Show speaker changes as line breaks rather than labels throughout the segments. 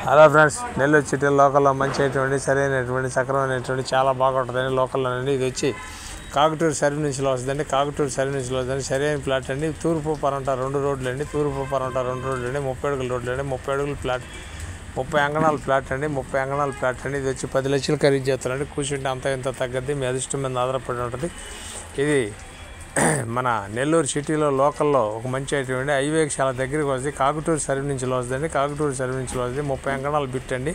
Hello friends, Nellore city లోకల్లో మంచి అయినటువంటి సరైనటువంటి సక్రమైనటువంటి చాలా బాగుంటుందండి. లోకల్లోనండి ఇది వచ్చి కాకటూరు సర్వీస్లో వస్తుందండి. కాకటూరు సర్వీస్లో వస్తుందండి. సరైన ప్లాట్ అండి. తూర్పు పరంట 2 రోడ్లు అండి. తూర్పు పరంట 2 రోడ్లు అండి. 30 అడుగుల రోడ్లు అండి. 30 అడుగుల ప్లాట్, 30 అంగళాల ప్లాట్ అండి. 30 అంగళాల ప్లాట్ అండి. ఇది వచ్చి 10 లక్షలు ఖరీదు చేస్తారండి. కూర్చుంటే అంత ఇంత తగ్గద్ది, మీ అదృష్టం మీద ఆధారపడి ఉంటుంది. ఇది మన నెల్లూరు సిటీలో లోకల్లో ఒక మంచి ఐటమ్ అండి. హైవేకి చాలా దగ్గరికి వస్తుంది. కాకటూరు సర్వీస్లో వస్తుందండి. కాకటూరు సర్వీస్లో వస్తుంది. 30 అంగళాలు బిట్ అండి.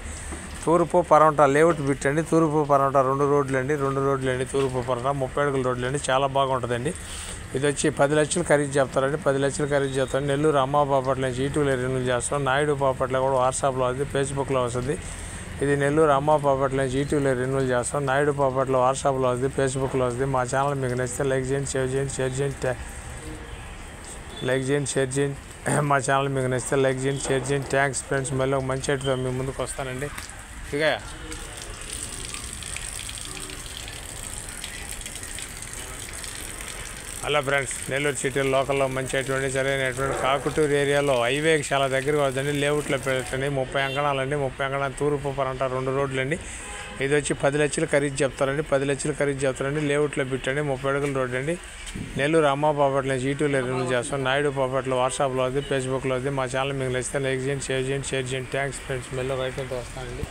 తూర్పు పరంట లేఅవుట్ బిట్ అండి. తూర్పు పరంట 2 రోడ్లు అండి. 2 రోడ్లు అండి. తూర్పు పరంట 30 అడుగుల రోడ్లు అండి. చాలా బాగుంటుందండి. ఇది వచ్చి 10 లక్షలు ఖరీదు చెప్తారండి. 10 లక్షలు ఖరీదు చెప్తారు. నెల్లూరు అమ్మ బాపట్ల నుంచి ఈటూలో రెన్యూల్ చేస్తాం. నాయుడు బాపట్ల కూడా వాట్సాప్లో వస్తుంది, ఫేస్బుక్లో వస్తుంది. ఇది నెల్లూరు అమ్మ బాపట్ల నుంచి ఈటీవీలో రెన్యూల్ చేస్తాం. నాయుడు బాపట్ల వాట్సాప్లో వస్తుంది, ఫేస్బుక్లో వస్తుంది. మా ఛానల్ మీకు నచ్చితే లైక్ చేయండి, షేర్ చేయండి, షేర్ చేయండి. మా ఛానల్ మీకు నచ్చితే లైక్ చేయండి, షేర్ చేయండి. Thanks friends. మళ్ళీ ఒక మంచి ఐటతో మీ ముందుకు వస్తానండి. ఇక హలో ఫ్రెండ్స్, నెల్లూరు సిటీ లోకల్లో మంచి అటువంటి సరైనటువంటి కాకటూరు ఏరియాలో హైవేకి చాలా దగ్గరగా వద్దండి. లేఅవుట్లో పెట్టండి. 30 అంకణాలండి. 30 అంకణాలు తూర్పు పరంట 2 రోడ్లు అండి. ఇది వచ్చి 10 లక్షలు ఖరీదు చెప్తారండి. 10 లక్షలు ఖరీదు చెప్తారండి. లేఅవుట్లో పెట్టండి. 30 అడుగుల రోడ్డు అండి. నెల్లూరు అమ్మ బాపట్ల నుంచి ఈటీవీలో రెన్యూల్ చేస్తాం. నాయుడు బాపట్ల వాట్సాప్లో వస్తుంది, ఫేస్బుక్లో వస్తుంది. మా ఛానల్ మీకు నచ్చితే లైక్ చేయండి, షేర్ చేయండి. Thanks friends. మళ్ళీ రైట్ వస్తానండి.